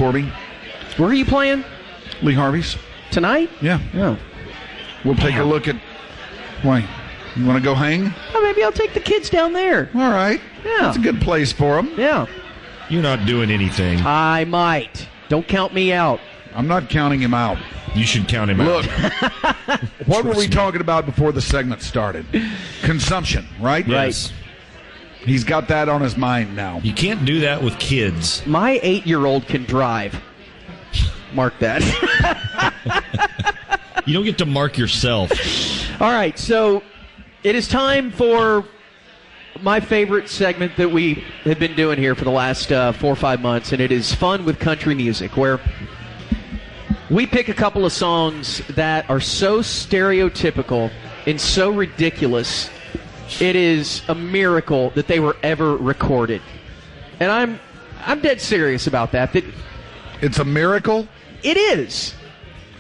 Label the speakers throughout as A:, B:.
A: Corby.
B: Where are you playing?
A: Lee Harvey's.
B: Tonight?
A: Yeah.
B: Oh.
A: We'll take a look at... Why? You want to go hang?
B: Oh, maybe I'll take the kids down there.
A: All right.
B: Yeah.
A: That's a good place for them.
B: Yeah.
C: You're not doing anything.
B: I might. Don't count me out.
A: I'm not counting him out.
C: You should count him out.
A: Look, what were we talking about before the segment started? Consumption, right?
C: Yes.
A: He's got that on his mind now.
C: You can't do that with kids.
B: My 8-year-old can drive. Mark that.
C: You don't get to mark yourself.
B: All right, so it is time for my favorite segment that we have been doing here for the last 4 or 5 months, and it is Fun with Country Music, where we pick a couple of songs that are so stereotypical and so ridiculous, it is a miracle that they were ever recorded. And I'm dead serious about that. That
A: it's a miracle?
B: It is.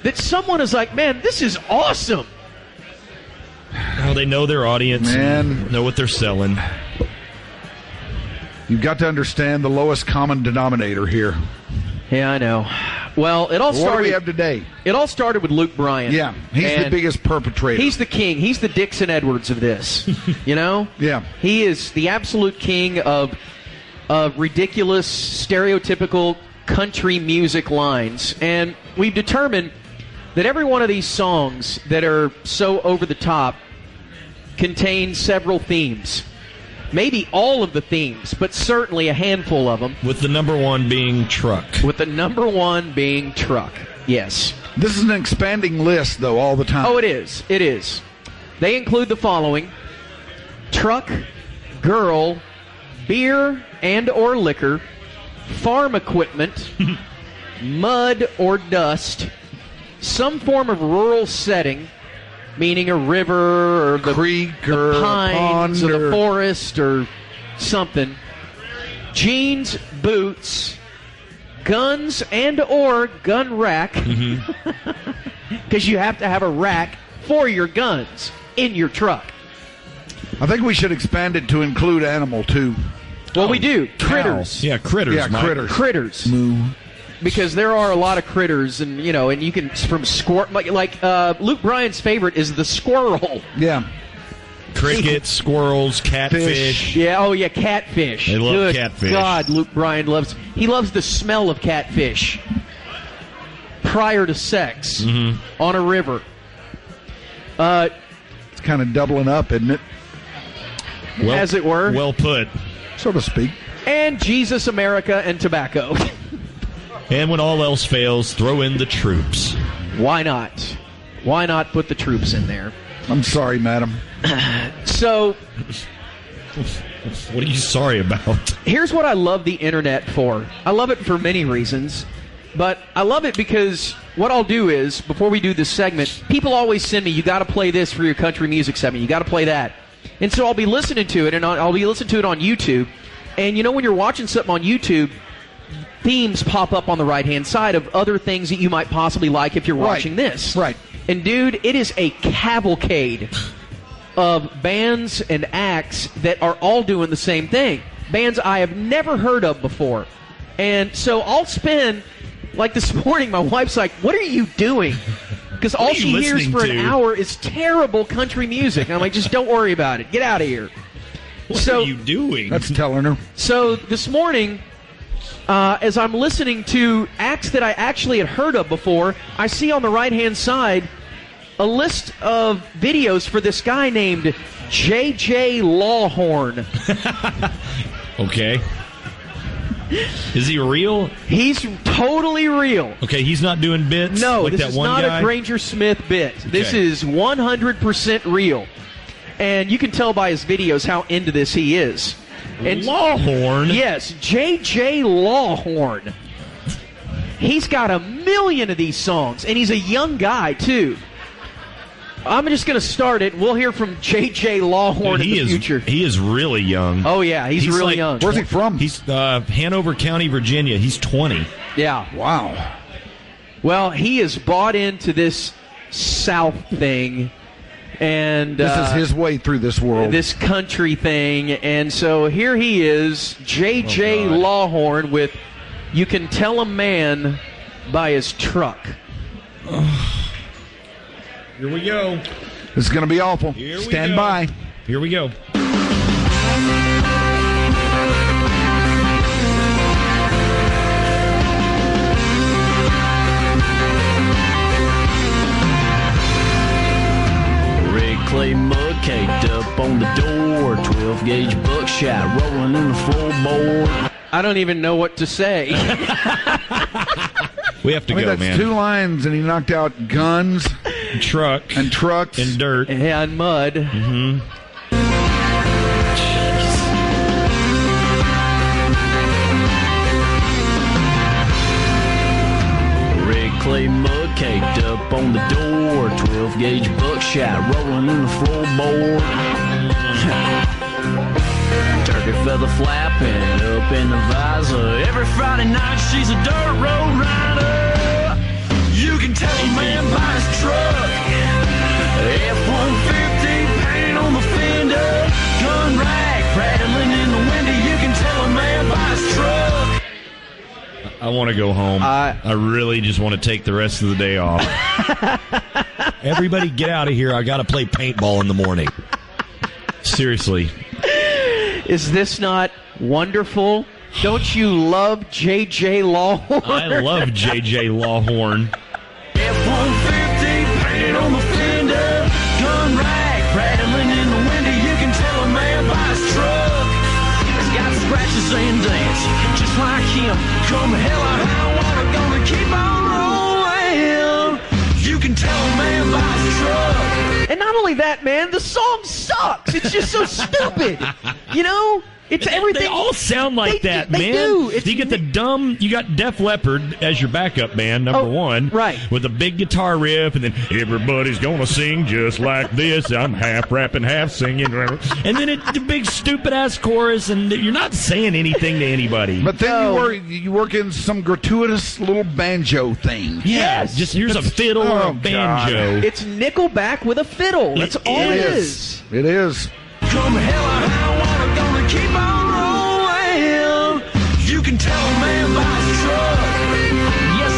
B: That someone is like, man, this is awesome.
C: Oh, they know their audience,
A: man,
C: know what they're selling.
A: You've got to understand the lowest common denominator here.
B: Yeah, I know. Well, it all started.
A: What do we have today?
B: It all started with Luke Bryan.
A: Yeah, he's the biggest perpetrator.
B: He's the king. He's the Dixon Edwards of this. You know?
A: Yeah.
B: He is the absolute king of ridiculous, stereotypical country music lines. And we've determined that every one of these songs that are so over the top contains several themes. Maybe all of the themes, but certainly a handful of them.
C: With the number one being truck.
B: With the number one being truck, yes.
A: This is an expanding list, though, all the time.
B: Oh, it is. It is. They include the following: truck, girl, beer and or liquor, farm equipment, mud or dust, some form of rural setting, meaning a river or the
A: creek or
B: the pines
A: pond
B: or the forest or something, jeans, boots, guns and or gun rack, because you have to have a rack for your guns in your truck.
A: I think we should expand it to include animal, too.
B: Well, we do. Critters.
C: Yeah, critters.
A: Yeah,
C: Mike.
A: critters.
B: Critters.
A: Moo.
B: Because there are a lot of critters, and and you can from like Luke Bryan's favorite is the squirrel.
A: Yeah.
C: Crickets, squirrels, catfish.
B: Yeah, oh yeah, catfish.
C: They love
B: Good
C: catfish.
B: God, Luke Bryan loves the smell of catfish prior to sex on a river.
A: It's kind of doubling up, isn't it?
C: Well,
B: as it were.
C: Well put.
A: So to speak.
B: And Jesus, America, and tobacco.
C: And when all else fails, throw in the troops.
B: Why not? Why not put the troops in there?
A: I'm sorry, madam.
B: So,
C: what are you sorry about?
B: Here's what I love the internet for. I love it for many reasons, but I love it because what I'll do is, before we do this segment, people always send me, you got to play this for your country music segment, you got to play that. And so I'll be listening to it, and I'll be listening to it on YouTube. And you know when you're watching something on YouTube, themes pop up on the right-hand side of other things that you might possibly like if you're watching this.
A: Right.
B: And, dude, it is a cavalcade of bands and acts that are all doing the same thing. Bands I have never heard of before. And so I'll spend, like this morning, my wife's like, what are you doing? Because all she hears for an hour is terrible country music. And I'm like, just don't worry about it. Get out of here.
C: What are you doing?
A: That's telling her.
B: So this morning, as I'm listening to acts that I actually had heard of before, I see on the right-hand side a list of videos for this guy named J.J. Lawhorn.
C: Okay. Is he real?
B: He's totally real.
C: Okay, he's not doing bits?
B: No,
C: like
B: this
C: that
B: is
C: one
B: not
C: guy?
B: a Granger Smith bit.
C: Okay.
B: This is 100% real. And you can tell by his videos how into this he is. And
C: Lawhorn?
B: Yes, J.J. Lawhorn. He's got 1 million of these songs, and he's a young guy, too. I'm just going to start it. We'll hear from J.J. Lawhorn in the future.
C: He is really young.
B: Oh, yeah, he's really
C: like,
B: young.
A: Where's he from?
C: He's Hanover County, Virginia. He's 20.
B: Yeah.
A: Wow.
B: Well, he is bought into this South thing. And
A: this is his way through this world.
B: This country thing. And so here he is, J.J. Lawhorn, with You can tell a man by his truck.
C: Here we go.
A: This is going to be awful. Stand by.
C: Here we go.
D: Clay mud caked up on the door, 12 gauge buckshot rolling in the floorboard.
B: I don't even know what to say.
C: We have to go,
A: that's
C: man.
A: 2 lines, and he knocked out guns,
C: Truck
A: and trucks,
C: and dirt.
B: And mud.
C: Mm-hmm.
D: Clay mud caked up on the door, 12 gauge buckshot rolling in the floorboard. Turkey feather flapping up in the visor. Every Friday night she's a dirt road rider. You can tell a man by his truck. F-150 painted on the fender, gun rack rattling in the window. You can tell a man by his truck.
C: I want to go home. I really just want to take the rest of the day off. Everybody get out of here. I got to play paintball in the morning. Seriously.
B: Is this not wonderful? Don't you love J.J. Lawhorn?
C: I love J.J. Lawhorn.
D: F-150 painted on the fender, gun rack rattling in the window. You can tell a man by his truck. He's got scratches and dents, just like him. Come hell or high water, gonna keep on rolling. You can tell a man by his truck.
B: And not only that, man, the song sucks. It's just so stupid. You know? It's everything.
C: They all sound like that,
B: they
C: man.
B: do.
C: You get you got Def Leppard as your backup band, number one.
B: Right.
C: With a big guitar riff, and then everybody's going to sing just like this. I'm half rapping, half singing. And then the big stupid-ass chorus, and you're not saying anything to anybody.
A: But then you work in some gratuitous little banjo thing.
C: Yeah,
B: Yes.
C: just here's a fiddle or a banjo.
B: It's Nickelback with a fiddle. That's all it is.
A: It is.
D: Come hell or high water, gonna keep on rolling. You can tell a man by his truck. Yes,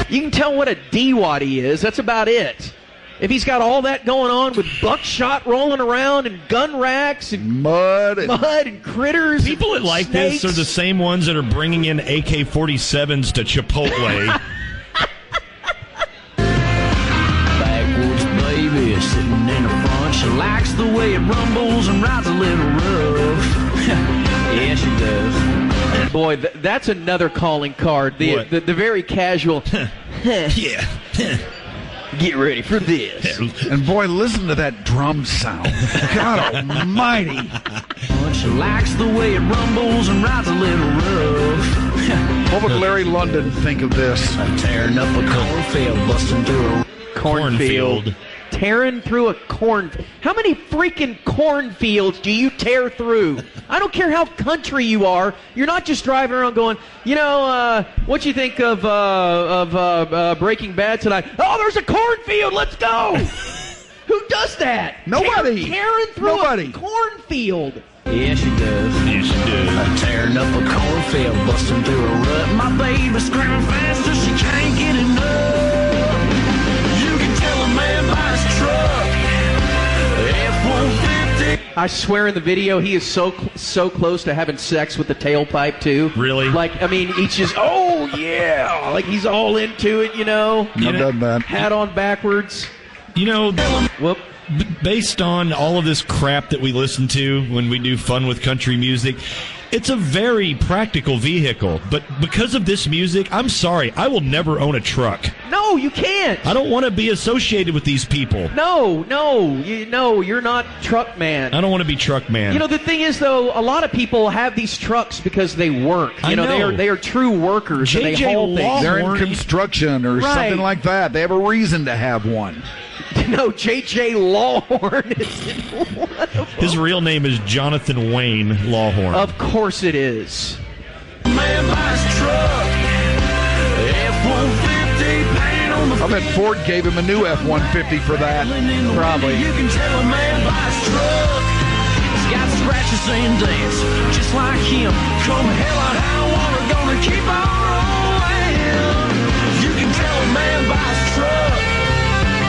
D: sir.
B: You can tell what a D-Wad he is. That's about it. If he's got all that going on with buckshot rolling around and gun racks and
A: Mud.
B: and critters.
C: People that
B: and
C: like
B: snakes.
C: this are the same ones that are bringing in AK-47s to Chipotle.
D: Backwoods baby sitting in the front. She likes the way it rumbles and rides a little rough. Yeah, she does.
B: Boy, that's another calling card. The very casual.
C: Yeah.
B: Get ready for this.
A: And boy, listen to that drum sound. God almighty.
D: She likes the way it rumbles and rides a little rough.
A: What would Larry London think of this?
D: Tearing up a cornfield, busting through a
B: Cornfield. Tearing through a corn. How many freaking cornfields do you tear through? I don't care how country you are. You're not just driving around going, what you think of Breaking Bad tonight? Oh, there's a cornfield. Let's go. Who does that?
A: Nobody.
B: Tearing through
A: Nobody.
B: a cornfield.
D: Yeah, she does.
C: Yeah, she does.
D: Tearing up a cornfield, busting through a rut. My baby's screaming faster, she can't get enough. You can tell a man by his truck. F-150.
B: I swear in the video he is so close to having sex with the tailpipe too.
C: Really?
B: Like, I mean, he's just, oh yeah, like he's all into it,
A: I've done that.
B: hat on backwards. Whoop.
C: Based on all of this crap that we listen to when we do Fun with Country Music, it's a very practical vehicle. But because of this music, I'm sorry, I will never own a truck.
B: No, you can't.
C: I don't want to be associated with these people.
B: No, you're not truck man.
C: I don't want to be truck man.
B: The thing is, though, a lot of people have these trucks because they work.
C: I know.
B: They are true workers. And they
C: J.J.
B: haul things.
A: They're in
C: Lawhorn.
A: construction or
B: Right.
A: something like that. They have a reason to have one.
B: No, J.J. Lawhorn is one of them.
C: His real name is Jonathan Wayne Lawhorn.
B: Of course it is.
D: Man by his truck. F-150 paint on the
A: I bet Ford gave him a new F-150 for that.
B: Probably.
D: You can tell a man by his truck. He's got scratches and dance. Just like him, come hell or high water, gonna keep on rolling. You can tell a man by his truck.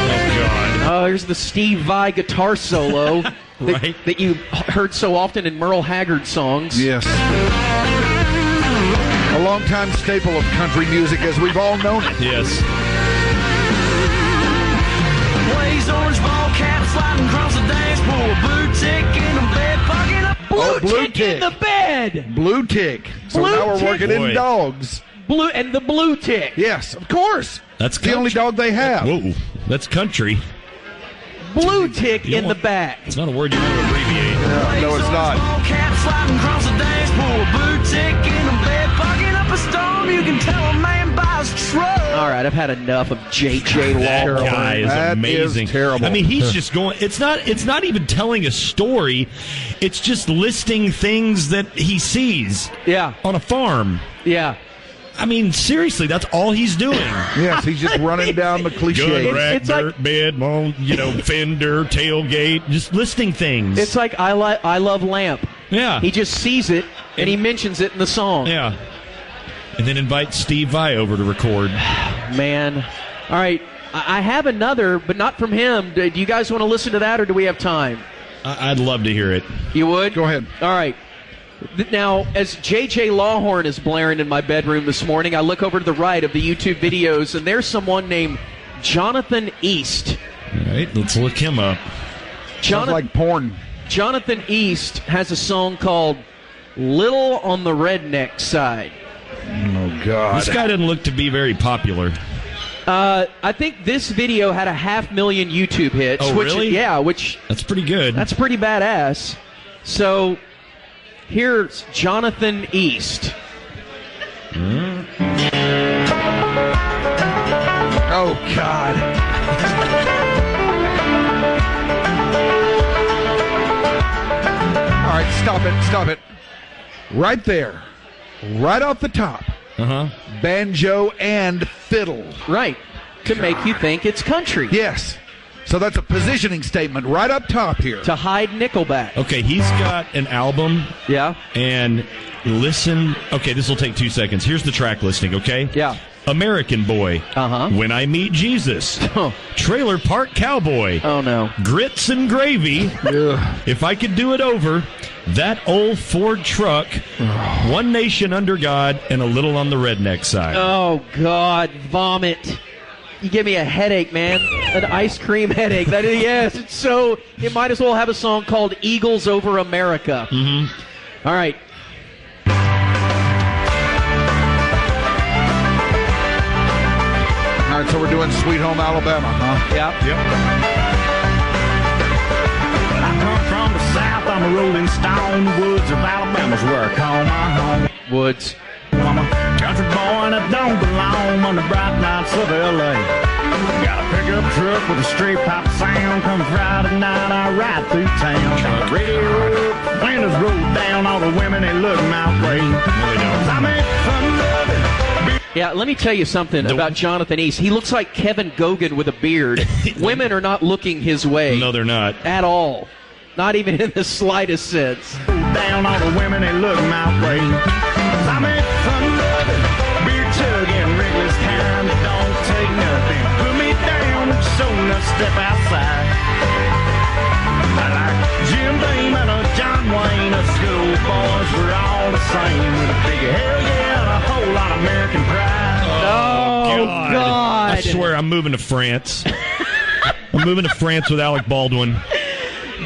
C: Oh, God.
B: Oh, here's the Steve Vai guitar solo
C: Right.
B: that you heard so often in Merle Haggard songs.
A: Yes. A longtime staple of country music, as we've all known it.
C: Yes.
D: Blaze orange ball cap sliding across the dance floor. Blue tick in the bed, pocket up.
A: Blue
B: tick in the bed.
A: Blue tick. So
B: Blue
A: now we're
B: tick.
A: working
C: Boy.
A: in dogs.
B: Blue and the blue tick.
A: Yes, of course.
C: That's
A: the only dog they have.
C: Whoa, that's country.
B: Blue tick
C: You
B: in the
C: want-
B: back.
C: It's not a word you want to abbreviate.
A: No, it's not.
D: Ball cap sliding across the dance floor. Blue tick in the bed, pocket up a storm. You can tell a man by his truck.
B: All right, I've had enough of J.J.
C: That
B: Lawhorn.
C: guy is
A: That
C: amazing.
A: is terrible.
C: I mean, he's just going. It's not even telling a story. It's just listing things that he sees.
B: Yeah.
C: On a farm.
B: Yeah.
C: I mean, seriously, that's all he's doing.
A: Yes, he's just running down the cliche.
C: Good rack,
B: it's like-
C: dirt bed, fender, tailgate, just listing things.
B: It's like I Love Lamp.
C: yeah,
B: He just sees it and he mentions it in the song.
C: yeah. And then invite Steve Vai over to record.
B: Man. All right. I have another, but not from him. Do you guys want to listen to that, or do we have time?
C: I'd love to hear it.
B: You would?
A: Go ahead.
B: All right. Now, as J.J. Lawhorn is blaring in my bedroom this morning, I look over to the right of the YouTube videos, and there's someone named Jonathan East.
C: All right, let's look him up.
A: Sounds like porn.
B: Jonathan East has a song called Little on the Redneck Side.
A: Oh, God.
C: This guy doesn't look to be very popular.
B: I think this video had 500,000 YouTube hits.
C: Oh, really?
B: Yeah, which
C: That's pretty good.
B: that's pretty badass. So here's Jonathan East.
A: Oh, God. All right, stop it. Right there. Right off the top.
C: Uh-huh.
A: Banjo and fiddle.
B: Right. To make you think it's country.
A: Yes. So that's a positioning statement right up top here.
B: To hide Nickelback.
C: Okay, he's got an album,
B: Yeah.
C: and listen. Okay, this will take 2 seconds. Here's the track listing, okay?
B: Yeah.
C: American Boy.
B: Uh-huh.
C: When I Meet Jesus.
B: Oh.
C: Trailer Park Cowboy.
B: Oh, no.
C: Grits and Gravy. If I Could Do It Over. That Old Ford Truck. One Nation Under God. And A Little on the Redneck Side.
B: Oh, God. Vomit. You give me a headache, man. An ice cream headache. That is, yes, it's so... It might as well have a song called Eagles Over America. Mm-hmm. All right.
A: All right, so we're doing Sweet Home Alabama, huh?
B: Yeah.
C: Yep.
E: I come from the south, I'm a rolling stone. The woods of Alabama's where I call my home.
B: Woods.
E: I'm a country boy and I don't belong on the bright nights of L.A. Got a pickup truck with a straight pipe sound. Come Friday night, I ride through town. Got the radio up, windows rolled down. All the women, they look my way. I'm in fun loving.
B: Yeah, let me tell you something about Jonathan East. He looks like Kevin Gogan with a beard. Women are not looking his way.
C: No, they're not.
B: At all. Not even in the slightest sense.
E: Down, all the women, they look my way. I'm in fun loving. Beer chugging, reckless kind that don't take nothing. Put me down, so enough step outside. I like Jim Beam and a John Wayne. Us good old boys, we're all the same. With a big hell yeah and a whole lot of American pride.
B: Oh, God.
C: I swear I'm moving to France. I'm moving to France with Alec Baldwin.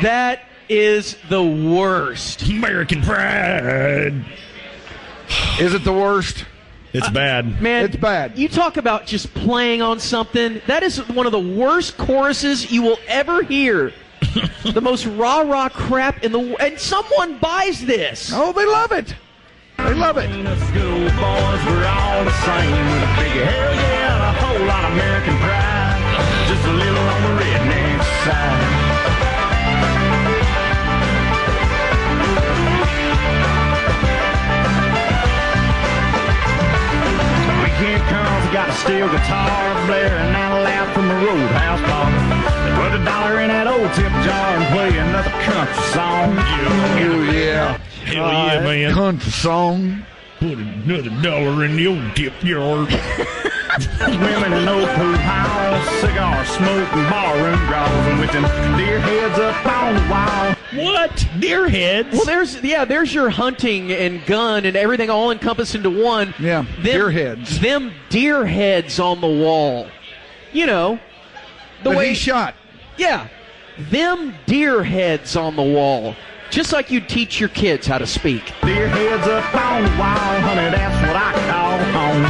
B: That is the worst.
C: American Pride.
A: Is it the worst?
C: It's bad.
B: Man,
A: It's bad.
B: You talk about just playing on something. That is one of the worst choruses you will ever hear. The most rah-rah crap in the world. And someone buys this.
A: Oh, they love it. They love it.
E: Us good old boys, we're all the same. With a big hell yeah and a whole lot of American pride. Just a little on the redneck side. Weekend comes, got a steel guitar blaring out loud from a roadhouse bar. They put $1 in that old tip jar and play another country song.
A: Oh, yeah.
C: Hell yeah, man.
A: Country song.
C: Put another $1 in the old tip jar.
E: Women in old pool house, cigar smoke and barroom draws, and with them deer heads up on the wall.
C: What? Deer heads?
B: Well, there's your hunting and gun and everything all encompassed into one.
A: Yeah, deer heads.
B: Them deer heads on the wall. You know, the
A: That
B: way
A: he shot.
B: Yeah, them deer heads on the wall. Just like you teach your kids how to speak.
E: Deer heads up on the wall, honey, that's what I call home.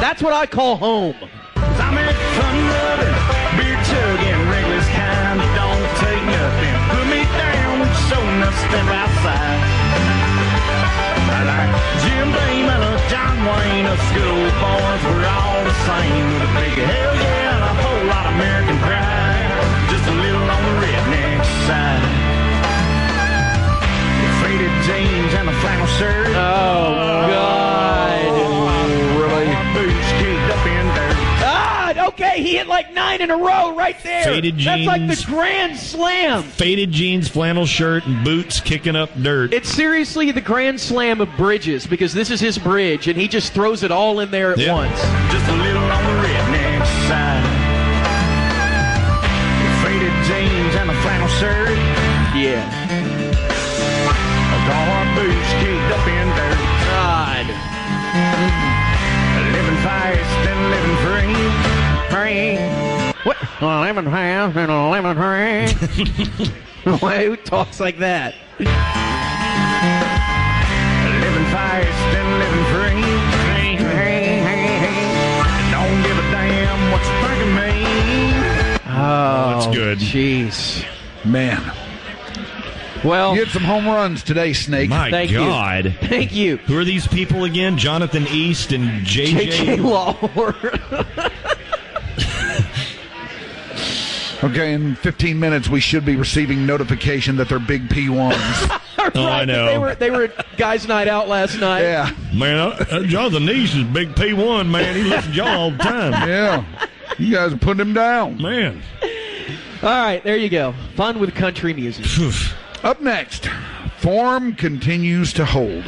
B: That's what I call home.
E: I'm in fun-loving, beer-chugging, reckless kind that don't take nothing. Put me down, so enough step outside. I like Jim Beam and John Wayne, us good old boys, we're all the same. With a big hell yeah and a whole lot of American pride. Just a little on the redneck side. Faded jeans and a flannel shirt.
B: Oh, God.
E: Really? Boots kicked up in dirt.
B: Ah, okay, he hit like 9 in a row right there.
C: Faded
B: That's like
C: jeans.
B: the Grand Slam.
C: Faded jeans, flannel shirt, and boots kicking up dirt.
B: It's seriously the Grand Slam of bridges because this is his bridge, and he just throws it all in there at once.
E: Just a little on the redneck side. Faded jeans and a flannel shirt.
B: Yeah.
E: Our boots kicked up in dirt.
B: God.
E: Living fast and living free.
B: What? 11 fast and 11 free. Who talks like that?
E: Living fast and living free. Don't give a damn what you think of me.
B: Oh,
C: that's good.
B: Jeez.
A: Man.
B: Well,
A: You hit some home runs today, Snake.
C: My
B: thank
C: God.
B: you. Thank you.
C: Who are these people again? Jonathan East and
B: J.J. Lawhorn.
A: Okay, in 15 minutes, we should be receiving notification that they're big P1s.
C: Oh, I know.
B: They were at guys' night out last night.
A: Yeah.
C: Man, Jonathan East is big P1, man. He listens to y'all all the time.
A: Yeah. You guys are putting him down.
C: Man.
B: All right, there you go. Fun with country music.
A: Up next, form continues to hold.